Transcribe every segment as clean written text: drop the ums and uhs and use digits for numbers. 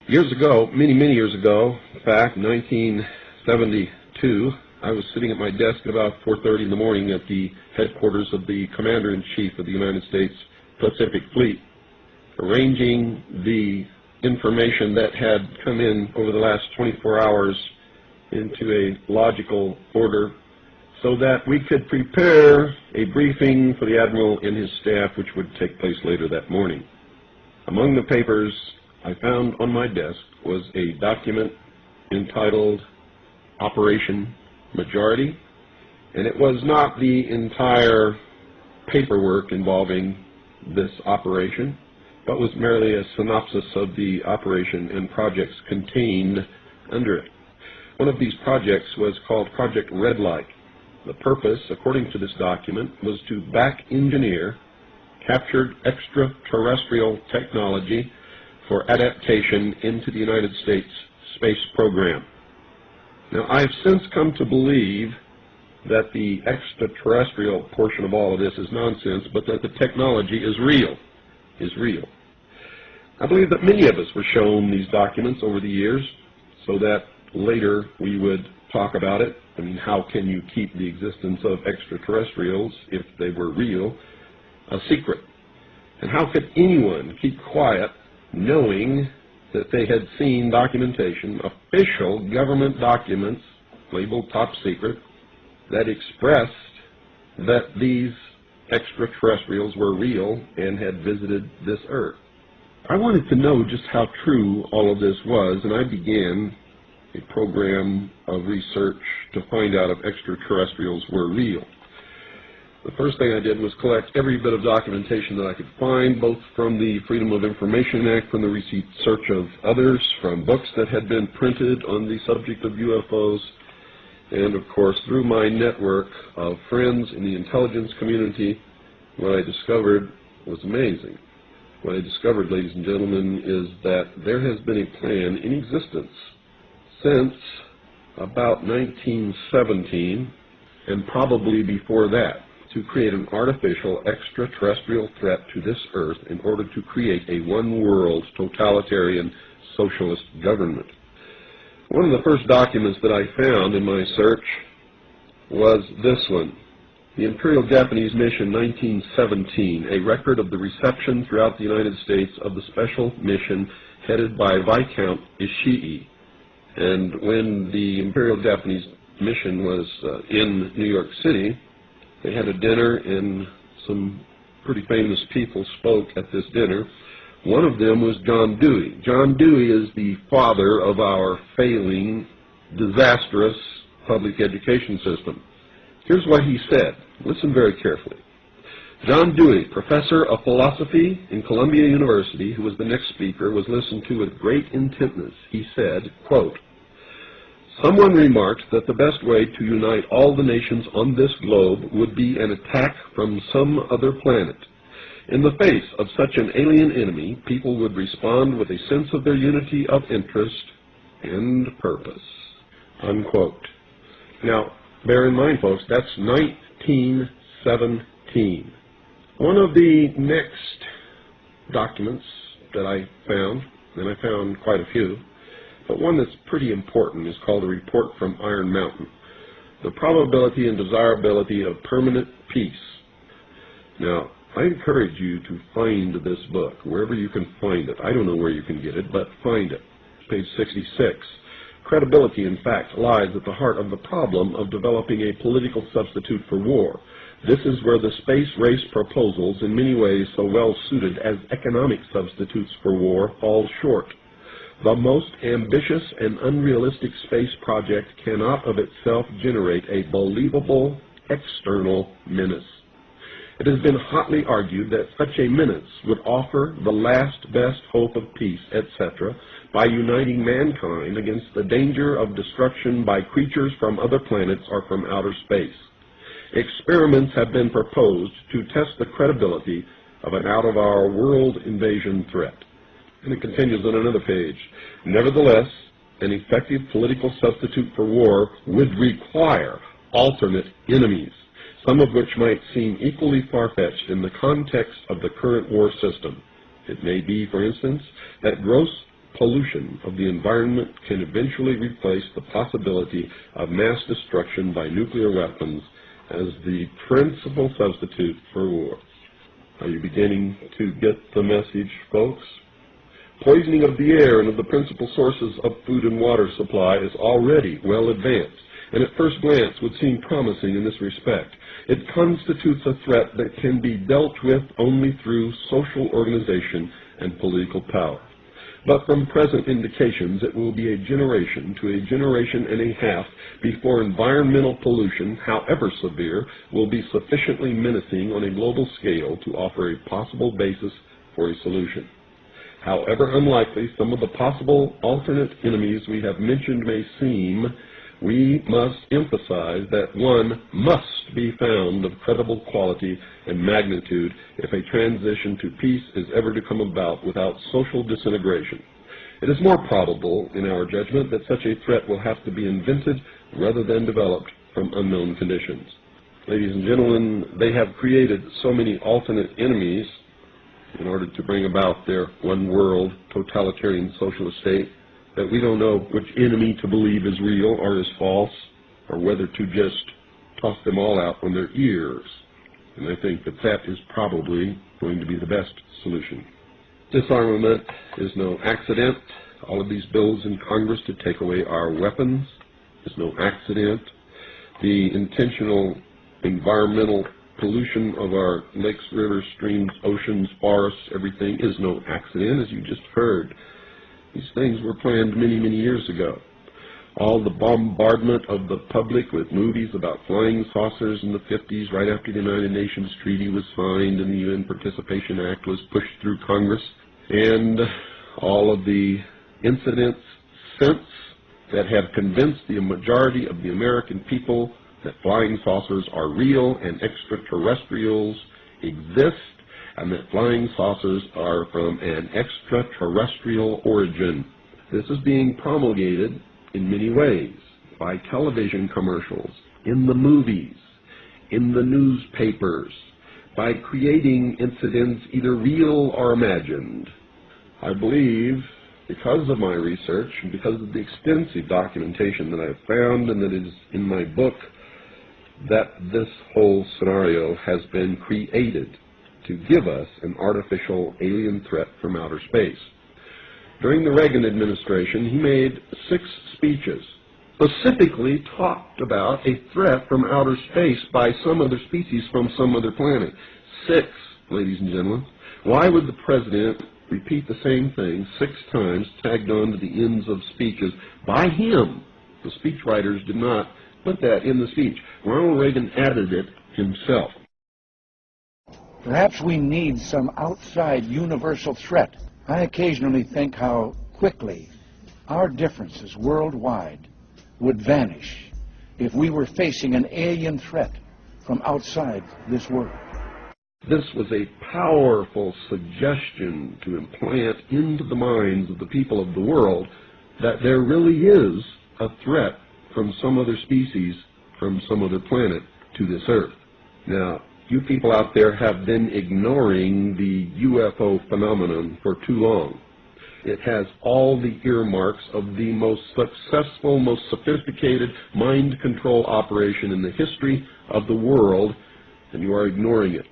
Years ago, many years ago, in fact, 1972, I was sitting at my desk at about 4:30 in the morning at the headquarters of the Commander-in-Chief of the United States Pacific Fleet, arranging the information that had come in over the last 24 hours into a logical order so that we could prepare a briefing for the Admiral and his staff, which would take place later that morning. Among the papers I found on my desk was a document entitled Operation Majority, and it was not the entire paperwork involving this operation, but was merely a synopsis of the operation and projects contained under it. One of these projects was called Project Red Light. The purpose, according to this document, was to back-engineer captured extraterrestrial technology for adaptation into the United States space program. Now, I've since come to believe that the extraterrestrial portion of all of this is nonsense, but that the technology is real. I believe that many of us were shown these documents over the years so that later we would talk about it. I mean, how can you keep the existence of extraterrestrials, if they were real, a secret? And how could anyone keep quiet knowing that they had seen documentation, official government documents labeled top secret, that expressed that these extraterrestrials were real and had visited this earth? I wanted to know just how true all of this was, and I began a program of research to find out if extraterrestrials were real. The first thing I did was collect every bit of documentation that I could find, both from the Freedom of Information Act, from the research of others, from books that had been printed on the subject of UFOs, and of course through my network of friends in the intelligence community. What I discovered was amazing. What I discovered, ladies and gentlemen, is that there has been a plan in existence since about 1917, and probably before that, to create an artificial extraterrestrial threat to this earth in order to create a one-world totalitarian socialist government. One of the first documents that I found in my search was this one, the Imperial Japanese Mission 1917, a record of the reception throughout the United States of the special mission headed by Viscount Ishii. And when the Imperial Japanese Mission was in New York City, they had a dinner, and some pretty famous people spoke at this dinner. One of them was John Dewey. John Dewey is the father of our failing, disastrous public education system. Here's what he said. Listen very carefully. John Dewey, professor of philosophy in Columbia University, who was the next speaker, was listened to with great intentness. He said, quote, "Someone remarked that the best way to unite all the nations on this globe would be an attack from some other planet. In the face of such an alien enemy, people would respond with a sense of their unity of interest and purpose." Unquote. Now, bear in mind, folks, that's 1917. One of the next documents that I found, and I found quite a few, but one that's pretty important, is called a report from Iron Mountain, the probability and desirability of permanent peace. Now, I encourage you to find this book, wherever you can find it. I don't know where you can get it, but find it. Page 66. Credibility, in fact, lies at the heart of the problem of developing a political substitute for war. This is where the space race proposals, in many ways so well suited as economic substitutes for war, fall short. The most ambitious and unrealistic space project cannot of itself generate a believable external menace. It has been hotly argued that such a menace would offer the last best hope of peace, etc., by uniting mankind against the danger of destruction by creatures from other planets or from outer space. Experiments have been proposed to test the credibility of an out-of-our-world invasion threat. And it continues on another page. Nevertheless, an effective political substitute for war would require alternate enemies, some of which might seem equally far-fetched in the context of the current war system. It may be, for instance, that gross pollution of the environment can eventually replace the possibility of mass destruction by nuclear weapons as the principal substitute for war. Are you beginning to get the message, folks? Poisoning of the air and of the principal sources of food and water supply is already well advanced, and at first glance would seem promising in this respect. It constitutes a threat that can be dealt with only through social organization and political power. But from present indications, it will be a generation to a generation and a half before environmental pollution, however severe, will be sufficiently menacing on a global scale to offer a possible basis for a solution. However unlikely some of the possible alternate enemies we have mentioned may seem, we must emphasize that one must be found of credible quality and magnitude if a transition to peace is ever to come about without social disintegration. It is more probable, in our judgment, that such a threat will have to be invented rather than developed from unknown conditions. Ladies and gentlemen, they have created so many alternate enemies in order to bring about their one-world totalitarian socialist state that we don't know which enemy to believe is real or is false, or whether to just toss them all out on their ears. And I think that that is probably going to be the best solution. Disarmament is no accident. All of these bills in Congress to take away our weapons is no accident. The intentional environmental pollution of our lakes, rivers, streams, oceans, forests, everything is no accident, as you just heard. These things were planned many, many years ago. All the bombardment of the public with movies about flying saucers in the 50s, right after the United Nations Treaty was signed and the UN Participation Act was pushed through Congress, and all of the incidents since that have convinced the majority of the American people that flying saucers are real and extraterrestrials exist, and that flying saucers are from an extraterrestrial origin. This is being promulgated in many ways, by television commercials, in the movies, in the newspapers, by creating incidents either real or imagined. I believe, because of my research and because of the extensive documentation that I've found and that is in my book, that this whole scenario has been created to give us an artificial alien threat from outer space. During the Reagan administration, he made 6 speeches, specifically talked about a threat from outer space by some other species from some other planet. 6, ladies and gentlemen. Why would the president repeat the same thing 6 times, tagged on to the ends of speeches by him? The speechwriters did not put that in the speech. Ronald Reagan added it himself. Perhaps we need some outside universal threat. I occasionally think how quickly our differences worldwide would vanish if we were facing an alien threat from outside this world. This was a powerful suggestion to implant into the minds of the people of the world that there really is a threat from some other species, from some other planet to this earth. Now, you people out there have been ignoring the UFO phenomenon for too long. It has all the earmarks of the most successful, most sophisticated mind control operation in the history of the world, and you are ignoring it.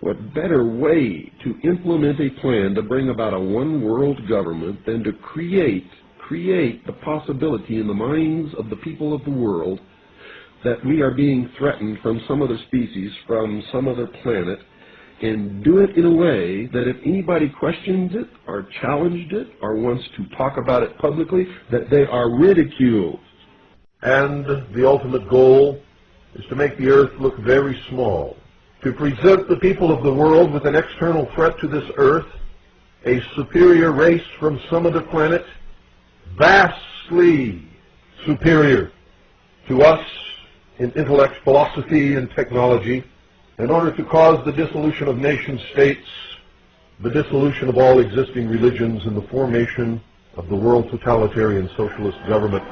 What better way to implement a plan to bring about a one-world government than to create the possibility in the minds of the people of the world that we are being threatened from some other species, from some other planet, and do it in a way that if anybody questions it or challenged it or wants to talk about it publicly, that they are ridiculed. And the ultimate goal is to make the earth look very small, to present the people of the world with an external threat to this earth, a superior race from some other planet, vastly superior to us in intellect, philosophy, and technology, in order to cause the dissolution of nation-states, the dissolution of all existing religions, and the formation of the world totalitarian socialist government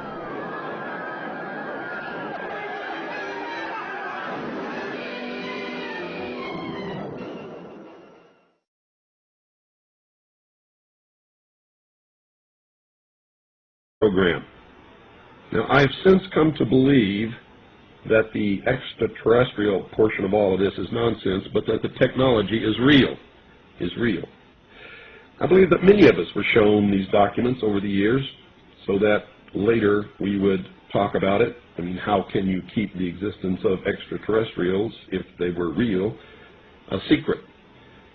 program. Now, I've since come to believe that the extraterrestrial portion of all of this is nonsense, but that the technology is real. I believe that many of us were shown these documents over the years so that later we would talk about it. I mean, how can you keep the existence of extraterrestrials, if they were real, a secret?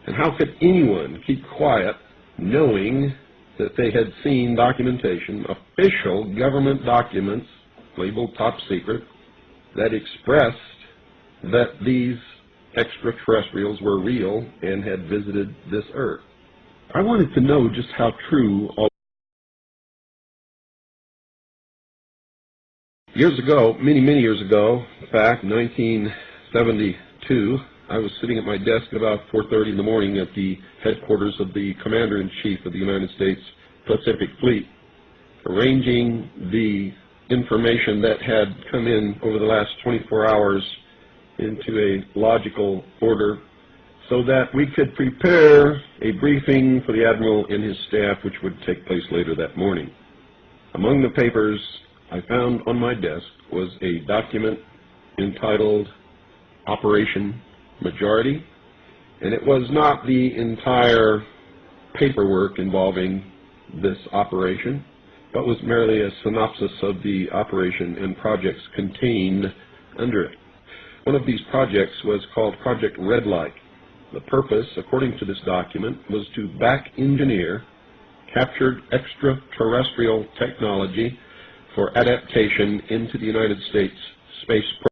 And how could anyone keep quiet knowing that they had seen documentation, official government documents labeled top secret, that expressed that these extraterrestrials were real and had visited this earth? I wanted to know just how true all. Years ago, many years ago, in fact, 1972, I was sitting at my desk at about 4:30 in the morning at the headquarters of the Commander-in-Chief of the United States Pacific Fleet, arranging the information that had come in over the last 24 hours into a logical order so that we could prepare a briefing for the Admiral and his staff, which would take place later that morning. Among the papers I found on my desk was a document entitled Operation Majority, and it was not the entire paperwork involving this operation, but was merely a synopsis of the operation and projects contained under it. One of these projects was called Project Red Light. The purpose, according to this document, was to back-engineer captured extraterrestrial technology for adaptation into the United States space program.